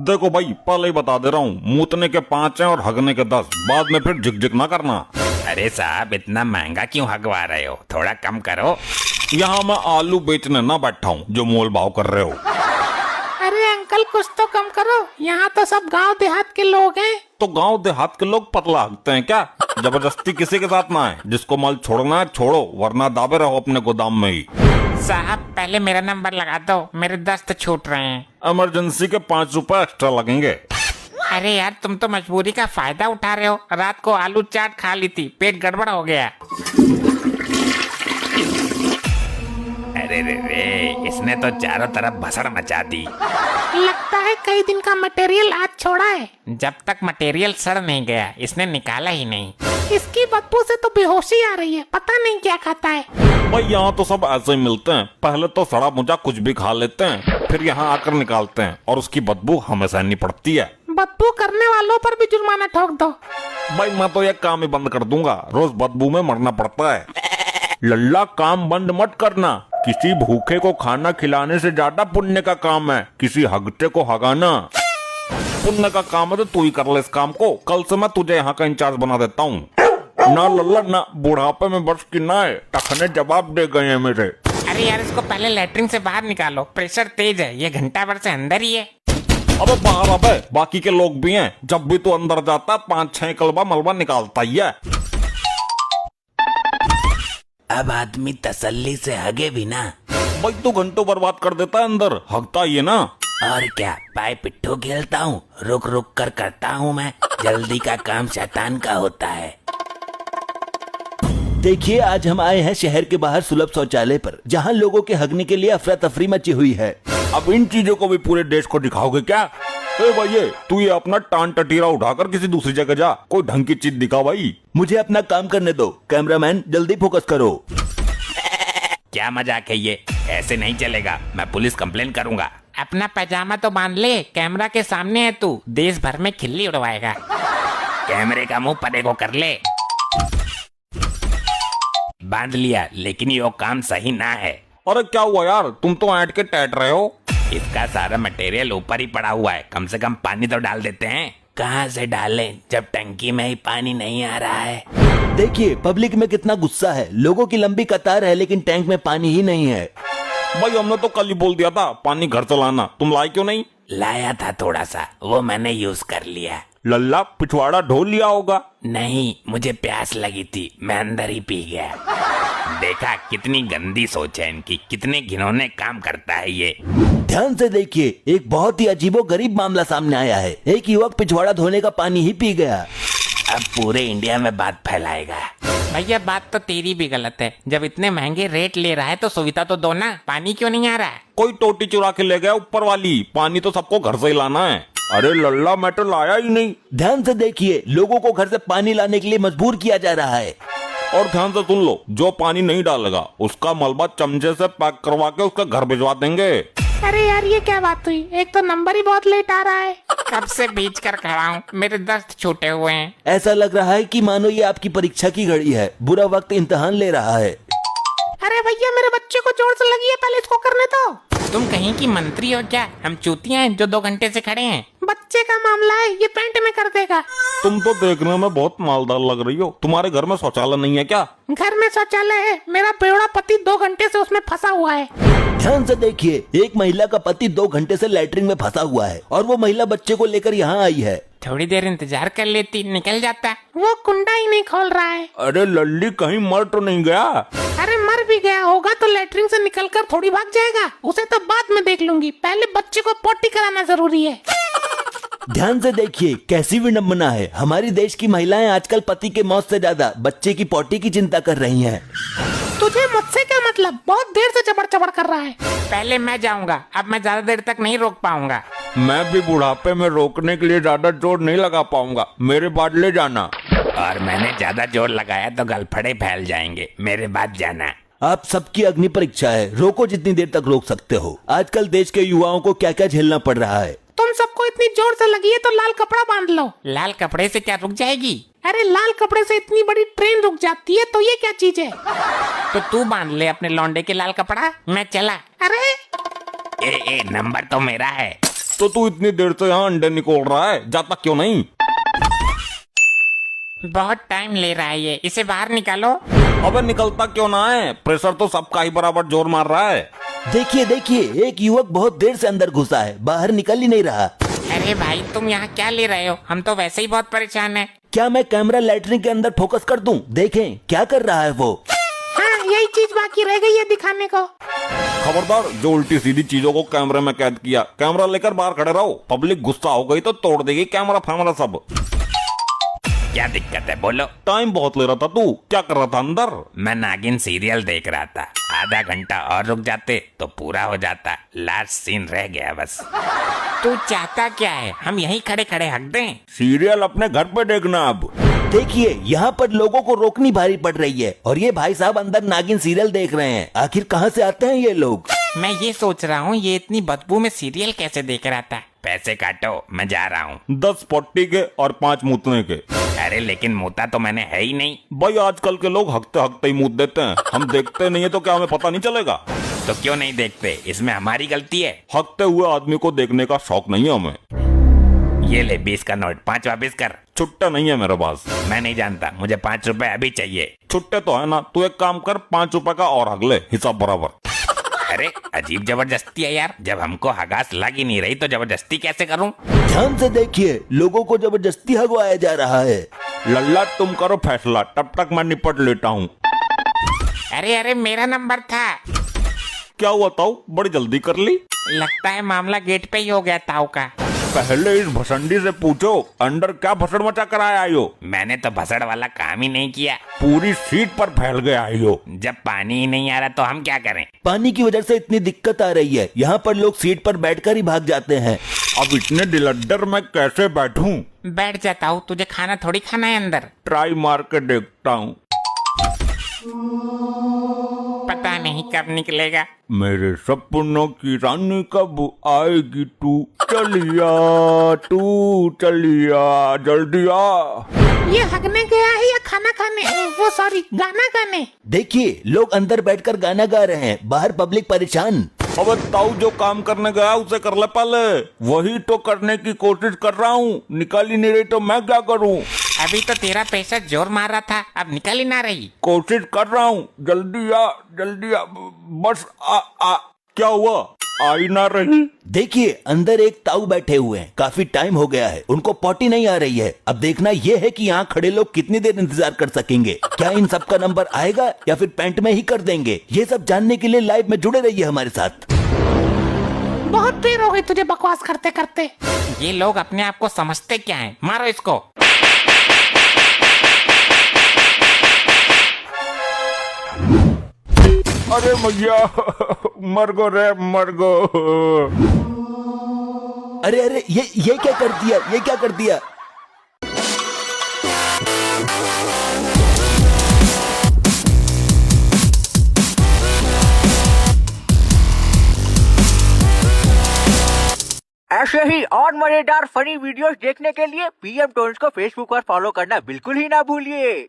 देखो भाई, पहले ही बता दे रहा हूँ, मूतने के 5 हैं और हगने के 10। बाद में फिर झिक ना करना। अरे साहब, इतना महंगा क्यों हगवा रहे हो? थोड़ा कम करो। यहाँ मैं आलू बेचने ना बैठा हूँ जो मोल भाव कर रहे हो। अरे अंकल, कुछ तो कम करो, यहाँ तो सब गांव देहात के लोग हैं। तो गांव देहात के लोग पतला हकते हैं क्या? जबरदस्ती किसी के साथ ना है। जिसको माल छोड़ना है छोड़ो, वरना दाबे रहो अपने गोदाम में ही। साहब, पहले मेरा नंबर लगा दो, मेरे दस्त छूट रहे हैं। इमरजेंसी के 5 रुपए एक्स्ट्रा लगेंगे। अरे यार, तुम तो मजबूरी का फायदा उठा रहे हो। रात को आलू चाट खा ली थी, पेट गड़बड़ हो गया। अरे रे, इसने तो चारों तरफ भसड़ मचा दी। लगता है कई दिन का मटेरियल आज छोड़ा है। जब तक मटेरियल सड़ नहीं गया, इसने निकाला ही नहीं। इसकी बदबू से तो बेहोशी आ रही है, पता नहीं क्या खाता है। भाई यहाँ तो सब ऐसे ही मिलते हैं। पहले तो सड़ा मुझा कुछ भी खा लेते हैं, फिर यहाँ आकर निकालते हैं और उसकी बदबू हमें सहनी पड़ती है। बदबू करने वालों पर भी जुर्माना ठोक दो। भाई मैं तो ये काम ही बंद कर दूंगा, रोज बदबू में मरना पड़ता है। लल्ला, काम बंद मत करना। किसी भूखे को खाना खिलाने से ज्यादा पुण्य का काम है किसी हगते को हगाना। पुण्य का काम है तो तू ही कर ले इस काम को। कल से मैं तुझे यहाँ का इंचार्ज बना देता हूँ। ना लल्ला ना, बुढ़ापे में बस की ना है, टखने जवाब दे गए हैं मेरे। अरे यार, इसको पहले लैट्रिन से बाहर निकालो, प्रेशर तेज है। ये घंटा भर से अंदर ही है। अबे बाहर, अबे बाकी के लोग भी हैं। जब भी तू अंदर जाता 5-6 कलबा मलबा निकालता ही है। अब आदमी तसल्ली से हगे भी ना। भाई तू घंटों बर्बाद कर देता है अंदर, हगता ही है ना। और क्या, पाए पिट्ठू खेलता हूँ, रुक रुक कर करता हूँ मैं। जल्दी का काम शैतान का होता है। देखिए, आज हम आए हैं शहर के बाहर सुलभ शौचालय पर, जहां लोगों के हगने के लिए अफरा तफरी मची हुई है। अब इन चीजों को भी पूरे देश को दिखाओगे क्या? ए भाई, तू ये अपना टान टटीरा उठाकर किसी दूसरी जगह जा, कोई ढंग की चीज दिखा भाई। मुझे अपना काम करने दो। कैमरामैन, जल्दी फोकस करो। क्या मजाक है ये? ऐसे नहीं चलेगा, मैं पुलिस कंप्लेन करूंगा। अपना पैजामा तो बांध ले, कैमरा के सामने है तू, देश भर में खिल्ली उड़वाएगा। कैमरे का मुंह परे को कर ले। बांध लिया, लेकिन ये काम सही ना है। अरे क्या हुआ यार, तुम तो ऐट के टैट रहे हो। इसका सारा मटेरियल ऊपर ही पड़ा हुआ है, कम से कम पानी तो डाल देते हैं। कहाँ से डालें जब टंकी में ही पानी नहीं आ रहा है? देखिए, पब्लिक में कितना गुस्सा है। लोगों की लंबी कतार है, लेकिन टैंक में पानी ही नहीं है। भाई हमने तो कल ही बोल दिया था पानी घर से लाना, तुम लाए क्यों नहीं? लाया था थोड़ा सा, वो मैंने यूज कर लिया। लल्ला, पिछवाड़ा ढो लिया होगा। नहीं, मुझे प्यास लगी थी, मैं अंदर ही पी गया। देखा, कितनी गंदी सोच है इनकी, कितने घिनौने काम करता है ये। ध्यान से देखिए, एक बहुत ही अजीबो गरीब मामला सामने आया है। एक युवक पिछवाड़ा धोने का पानी ही पी गया। अब पूरे इंडिया में बात फैलाएगा। भैया, बात तो तेरी भी गलत है। जब इतने महंगे रेट ले रहा है तो सुविधा तो दो ना। पानी क्यों नहीं आ रहा है? कोई टोटी चुरा के ले गया ऊपर वाली। पानी तो सबको घर से ही लाना है। अरे लल्ला, मैं तो लाया ही नहीं। ध्यान से देखिए, लोगों को घर से पानी लाने के लिए मजबूर किया जा रहा है। और ध्यान से सुन लो, जो पानी नहीं डालेगा उसका मलबा चमचे से पैक करवा के उसका घर भिजवा देंगे। अरे यार, ये क्या बात हुई? एक तो नंबर ही बहुत लेट आ रहा है। कब से बीच कर खड़ा हूँ, मेरे दस्त छूटे हुए हैं। ऐसा लग रहा है कि मानो ये आपकी परीक्षा की घड़ी है। बुरा वक्त इम्तिहान ले रहा है। अरे भैया, मेरे बच्चे को जोर से लगी है, पहले इसको करने दो। तुम कहीं की मंत्री हो क्या? हम चूतियां हैं जो 2 घंटे से खड़े हैं। बच्चे का मामला है, ये पेंट में कर देगा। तुम तो देखने में बहुत मालदार लग रही हो। तुम्हारे घर में शौचालय नहीं है क्या? घर में शौचालय है, मेरा बेवड़ा पति 2 घंटे से उसमें फंसा हुआ है। ध्यान से देखिए, एक महिला का पति 2 घंटे से लैट्रिन में फंसा हुआ है और वो महिला बच्चे को लेकर यहाँ आई है। थोड़ी देर इंतजार कर लेती, निकल जाता। वो कुंडा ही नहीं खोल रहा है। अरे लल्ली, कहीं मर तो नहीं गया? अरे मर भी गया होगा तो लैट्रिन से निकलकर थोड़ी भाग जाएगा। उसे तो बाद में देख लूंगी, पहले बच्चे को पोटी कराना जरूरी है। ध्यान से देखिए, कैसी विडम्बना है। हमारी देश की महिलाएं आजकल पति के मौत से ज्यादा बच्चे की पोटी की चिंता कर रही हैं। तुझे मुझसे क्या मतलब? बहुत देर से चबड़ चबड़ कर रहा है। पहले मैं जाऊंगा, अब मैं ज्यादा देर तक नहीं रोक पाऊंगा। मैं भी बुढ़ापे में रोकने के लिए ज्यादा जोर नहीं लगा पाऊंगा, मेरे बाद ले जाना। और मैंने ज्यादा जोर लगाया तो गलफड़े फैल जाएंगे, मेरे बाद जाना। आप सबकी अग्नि परीक्षा है, रोको जितनी देर तक रोक सकते हो। आजकल देश के युवाओं को क्या क्या झेलना पड़ रहा है। तुम सबको इतनी जोर से लगी है तो लाल कपड़ा बांध लो। लाल कपड़े से क्या रुक जाएगी? अरे लाल कपड़े से इतनी बड़ी ट्रेन रुक जाती है तो ये क्या चीज है? तो तू बांध ले अपने लौंडे के लाल कपड़ा, मैं चला। अरे ए नंबर तो मेरा है। तो तू इतनी देर से यहाँ अंडे निकोल रहा है, जाता क्यों नहीं? बहुत टाइम ले रहा है ये, इसे बाहर निकालो। अबे निकलता क्यों ना है? प्रेशर तो सबका ही बराबर जोर मार रहा है। देखिए देखिए, एक युवक बहुत देर से अंदर घुसा है, बाहर निकल ही नहीं रहा। अरे भाई तुम यहाँ क्या ले रहे हो? हम तो वैसे ही बहुत परेशान हैं। क्या मैं कैमरा लैट्रिन के अंदर फोकस कर दूं? देखें क्या कर रहा है वो। हाँ यही चीज बाकी रह गई है दिखाने को। खबरदार, जो उल्टी सीधी चीजों को कैमरे में कैद किया, कैमरा लेकर बाहर खड़े रहो। पब्लिक गुस्सा हो गई तो तोड़ देगी कैमरा फैमरा सब। क्या दिक्कत है बोलो। टाइम बहुत ले रहा था, तू क्या कर रहा था अंदर? मैं नागिन सीरियल देख रहा था, आधा घंटा और रुक जाते तो पूरा हो जाता, लास्ट सीन रह गया बस। तू चाहता क्या है? हम यहीं खड़े खड़े हक दें? सीरियल अपने घर पे देखना अब। देखिए यहाँ पर लोगों को रोकनी भारी पड़ रही है और ये भाई साहब अंदर नागिन सीरियल देख रहे हैं। आखिर कहाँ से आते हैं ये लोग? मैं ये सोच रहा हूँ ये इतनी बदबू में सीरियल कैसे देख रहा था। पैसे काटो, मैं जा रहा हूँ। 10 पट्टी के और 5 मूतने के। अरे लेकिन मुता तो मैंने है ही नहीं। भाई आजकल के लोग हकते हकते ही मूत देते हैं, हम देखते नहीं है तो क्या हमें पता नहीं चलेगा? तो क्यों नहीं देखते, इसमें हमारी गलती है? हकते हुए आदमी को देखने का शौक नहीं है हमें। ये ले 20 का नोट, 5 वापिस कर। छुट्टा नहीं है मेरे पास। मैं नहीं जानता, मुझे 5 रुपए अभी चाहिए। छुट्टे तो है ना, तू एक काम कर, 5 रुपए का और हक ले, हिसाब बराबर। अरे अजीब जबरदस्ती है यार, जब हमको हगास लग ही नहीं रही तो जबरदस्ती कैसे करूं? ध्यान से देखिए, लोगों को जबरदस्ती हगवाया जा रहा है। लल्ला तुम करो फैसला, तब तक मैं निपट लेता हूँ। अरे अरे मेरा नंबर था। क्या हुआ ताऊ, बड़ी जल्दी कर ली? लगता है मामला गेट पे ही हो गया ताऊ का। पहले इस भसंडी से पूछो अंदर क्या भसड़ मचा कर आए हो। मैंने तो भसड़ वाला काम ही नहीं किया। पूरी सीट पर फैल गए आई हो। जब पानी ही नहीं आ रहा तो हम क्या करें? पानी की वजह से इतनी दिक्कत आ रही है, यहाँ पर लोग सीट पर बैठकर ही भाग जाते हैं। अब इतने डिलड्डर मैं कैसे बैठूं? बैठ जाता हूँ, तुझे खाना थोड़ी खाना है अंदर। ट्राई मार के देखता हूँ। पता नहीं कब निकलेगा। मेरे सपनों की रानी कब आएगी तू? चलिया तू चलिया, जल्दी आ। ये हगने गया है या खाना खाने, वो सॉरी गाना गाने? देखिए लोग अंदर बैठकर गाना गा रहे हैं, बाहर पब्लिक परेशान। अबे ताऊ, जो काम करने गया उसे कर ले पहले। वही तो करने की कोशिश कर रहा हूँ, निकाल ही नहीं रही तो मैं क्या करूँ? अभी तो तेरा पैसा जोर मार रहा था, अब निकल ही ना रही। कोशिश कर रहा हूँ, जल्दी आ जल्दी आ, बस आ। क्या हुआ, आ ही ना रही? देखिए अंदर एक ताऊ बैठे हुए हैं, काफी टाइम हो गया है, उनको पॉटी नहीं आ रही है। अब देखना ये है कि यहाँ खड़े लोग कितनी देर इंतजार कर सकेंगे। क्या इन सब का नंबर आएगा या फिर पेंट में ही कर देंगे? ये सब जानने के लिए लाइव में जुड़े रहिए हमारे साथ। बहुत देर हो गई तुझे बकवास करते करते। ये लोग अपने आप को समझते क्या है? मारो इसको। अरे भैया, मर गो रे मर गो। अरे अरे ये क्या कर दिया, ये क्या कर दिया? ऐसे ही और मजेदार फनी वीडियोस देखने के लिए पीएम टोन्स को फेसबुक पर फॉलो करना बिल्कुल ही ना भूलिए।